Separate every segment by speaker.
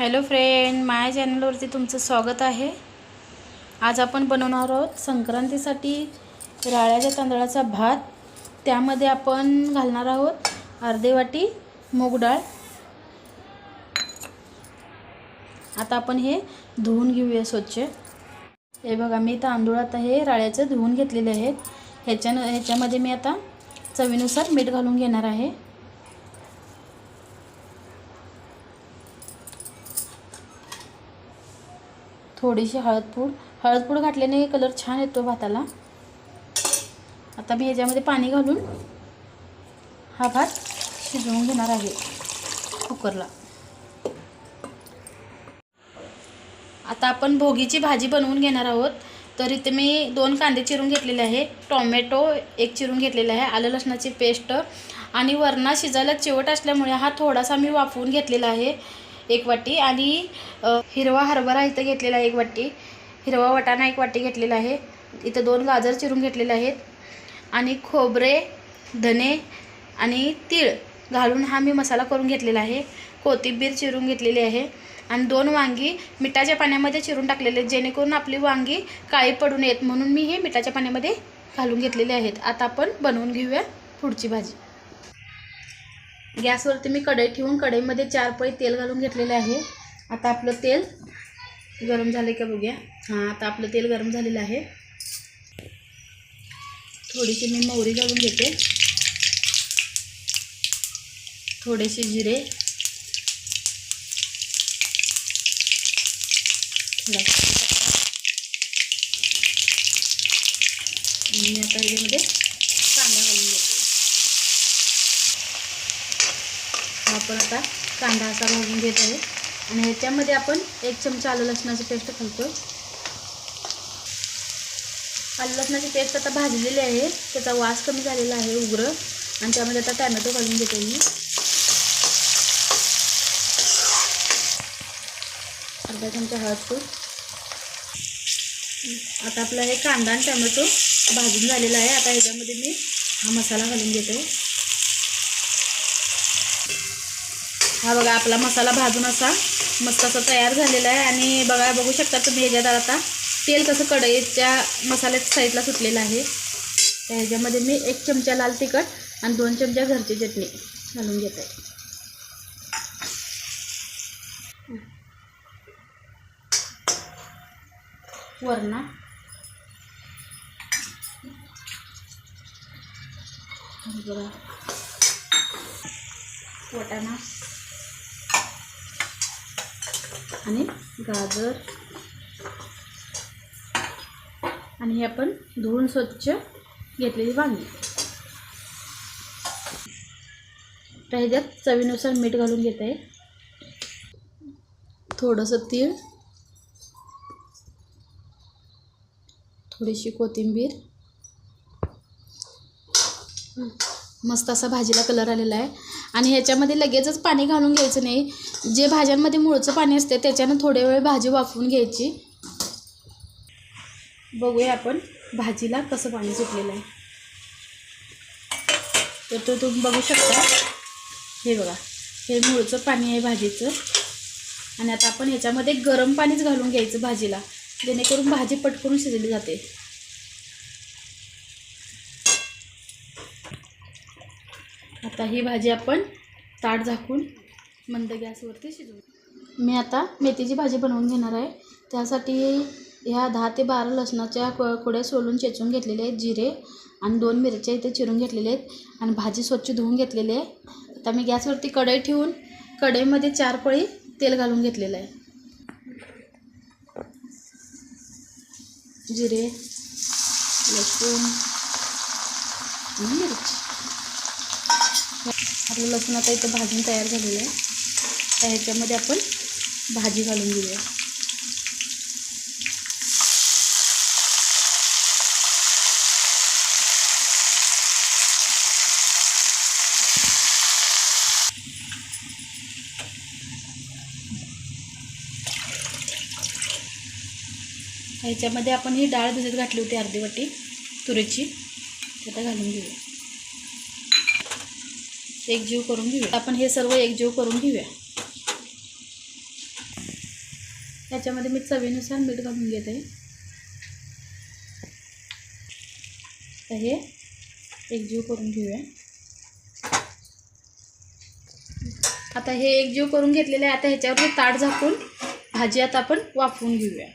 Speaker 1: Hello friend, माझ्या चॅनलवरती तुमचं स्वागत आहे। आज आपण बनवणार आहोत संक्रांतीसाठी राळ्याच्या तांदळाचा भात। त्यामध्ये आपण घालणार आहोत अर्धी वाटी मूग डाळ। आता आपण हे धुवून घेऊया स्वच्छ। हे बघा, मी तांदूळ आता हे राळ्याचे धुवून घेतलेले आहेत। ह्याच्यामध्ये मी आता चवीनुसार मीठ घालून घेणार आहे। थोडीशी हळदपूड घातल्याने कलर छान येतो भाताला। आता मी ह्याच्यामध्ये पाणी घालून हा भात शिजवून घेणार आहे कुकरला। आता आपण भोगीची भाजी बनवून घेणार आहोत। तर इथे मी 2 कांदे चिरून घेतलेले आहे, टोमॅटो 1 चिरून घेतलेला आहे, आलं लसणाची पेस्ट आणि वरणा शिजायला चिवट असल्यामुळे हा थोडासा मी वाफवून घेतलेला आहे 1 वाटी। आणि हिरवा हरभरा इथं घेतलेला आहे 1 वाटी, हिरवा वाटाणा 1 वाटी घेतलेला आहे। इथं 2 गाजर चिरून घेतलेले आहेत आणि खोबरे, धने आणि तीळ घालून हा मी मसाला करून घेतलेला आहे। कोथिंबीर चिरून घेतलेली आहे आणि 2 वांगी मिठाच्या पाण्यामध्ये चिरून टाकलेले, जेणेकरून आपली वांगी काळी पडू नयेत म्हणून मी हे मिठाच्या पाण्यामध्ये घालून घेतलेले आहेत। आता आपण बनवून घेऊया पुढची भाजी। गॅसवरती मी कढई ठेवून कढईमध्ये 4 पळी तेल घालून घेतलेले आहे। आता आपलं तेल गरम झाले का बघूया। आता आपलं तेल गरम झालेलं आहे। थोडीशी मी मोहरी घालून घेते, थोडेसे जिरे, आणि आता ह्याच्यामध्ये कांदा घालून घेते। आपण आता कांदा असा भाजून घेत आहे आणि ह्याच्यामध्ये आपण 1 चमचा आलं लसणाची पेस्ट घालतो। आलं लसणाची पेस्ट आता भाजलेली आहे, त्याचा वास कमी झालेला आहे उग्र। आणि त्यामध्ये आता टोमॅटो घालून घेते मी, अर्धा चमचा हळद। आता आपला हे कांदा आणि टोमॅटो भाजून झालेला आहे। आता ह्याच्यामध्ये मी हा मसाला घालून घेते। हा बघा, आपला मसाला भाजून असा मस्त असा तयार झालेला आहे। आणि बघू शकता तुम्ही ह्याच्यात आता तेल कसं कढईच्या मसाल्याच्या साईडला सुटलेलं आहे। तर ह्याच्यामध्ये मी 1 चमचा लाल तिखट आणि 2 चमचा घरची चटणी घालून घेते। वरणा, वाटाणा आणि गाजर आणि हे आपण धुवून स्वच्छ घेतलेली वांगी। तर ह्याच्यात चवीनुसार मीठ घालून घेत आहे, थोडंसं तीळ, थोडीशी कोथिंबीर। मस्त असा भाजीला कलर आलेला आहे। आणि ह्याच्यामध्ये लगेचच पाणी घालून घ्यायचं नाही, जे भाज्यांमध्ये मूळचं पाणी असते त्याच्यानं थोडे वेळ भाजी वाफवून घ्यायची। बघूया आपण भाजीला कसं पाणी सुटलेलं आहे। तर तुम्ही बघू शकता, हे बघा, हे मूळचं पाणी आहे भाजीचं। आणि आता आपण ह्याच्यामध्ये गरम पाणीच घालून घ्यायचं भाजीला, जेणेकरून भाजी पटकन शिजली जाते। आता ही भाजी आपण ताट झाकून मंद गॅसवरती शिजवू। मी आता मेथीची भाजी बनवून घेणार आहे। त्यासाठी ह्या 10 ते 12 लसणाच्या कुड्या सोलून चेचून घेतलेले आहेत, जिरे आणि 2 मिरच्या इथे चिरून घेतलेले आहेत आणि भाजी स्वच्छ धुवून घेतलेली आहे। आता मी गॅसवरती कढई ठेवून कढईमध्ये 4 पळी तेल घालून घेतलेलं आहे। जिरे, लसूण आणि मिरची। आपलं लसूण आता इथं भाजून तयार झालेलं आहे। तर ह्याच्यामध्ये आपण भाजी घालून घेऊया। ह्याच्यामध्ये आपण ही डाळ भिजत घातली होती अर्धी वाटी तुरीची, आता घालून घेऊया, एकजीव करून घेऊया। आपण हे सर्व एकजीव करून घेऊया। याच्यामध्ये मी चवीनुसार मीठ घालून घेते. तर हे एकजीव करून घेऊया. आता हे एकजीव करून घेतलेले आहे. आता ह्याच्यावर ताट झाकून भाजी आता आपण वाफवून घेऊया.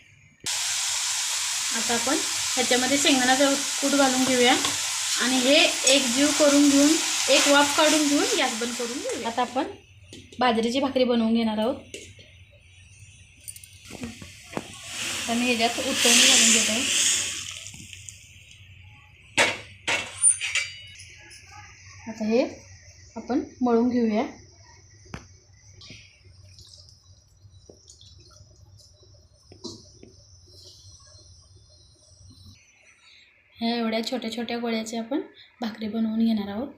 Speaker 1: आता आपण ह्याच्यामध्ये शेंगदाण्याचा कूट घालून घेऊया आणि हे एकजीव करून घेऊन एक वाफ काढून घेऊन गॅस बंद करून घेऊया. आता आपण बाजरीची भाकरी बनवून घेणार आहोत. तर मी ह्याच्यात उतरणी घालून घेत आहे. आता हे आपण मळून घेऊया. ह्या एवढ्या छोट्या छोट्या गोळ्याचे आपण भाकरी बनवून घेणार आहोत.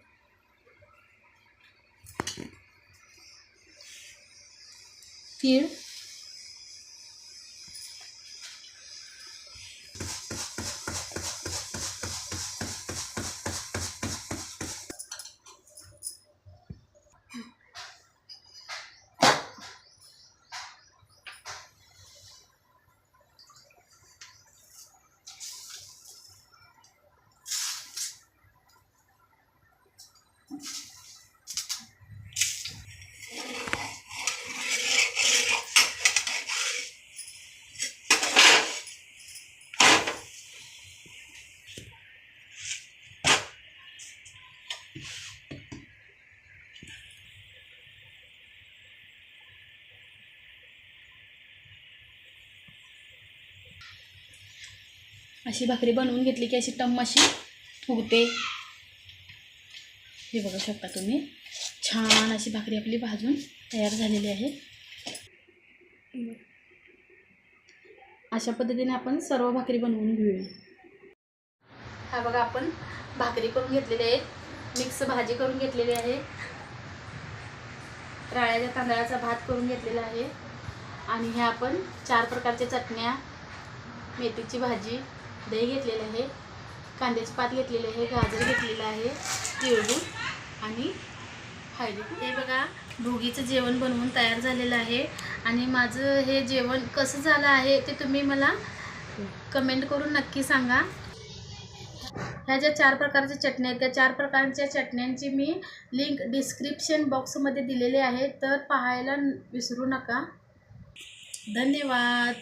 Speaker 1: तीळ, अशी भाकरी बनवून घेतली की अशी टम्म अशी फुगते. हे बघू शकता तुम्ही. छान अशी भाकरी आपली भाजून तयार झालेली आहे. अशा पद्धतीने आपण सर्व भाकरी बनवून घेऊया. हा बघा, आपण भाकरी करून घेतलेली आहे. मिक्स भाजी करून घेतलेली आहे. राळ्याच्या तांदळाचा भात करून घेतलेला आहे. आणि हे आपण 4 प्रकारच्या चटण्या, मेथीची भाजी, दही घेतलेलं आहे, कांद्याची पात घेतलेली आहे, गाजर घेतलेलं आहे, तिळगूळ आणि हळदी. हे बघा, भोगीचं जेवण बनवून तयार झालेलं आहे. आणि माझं हे जेवण कसं झालं आहे ते तुम्ही मला कमेंट करून नक्की सांगा. ह्या ज्या 4 प्रकारच्या चटण्या आहेत त्या 4 प्रकारच्या चटण्यांची मी लिंक डिस्क्रिप्शन बॉक्समध्ये दिलेली आहे, तर पाहायला विसरू नका. धन्यवाद.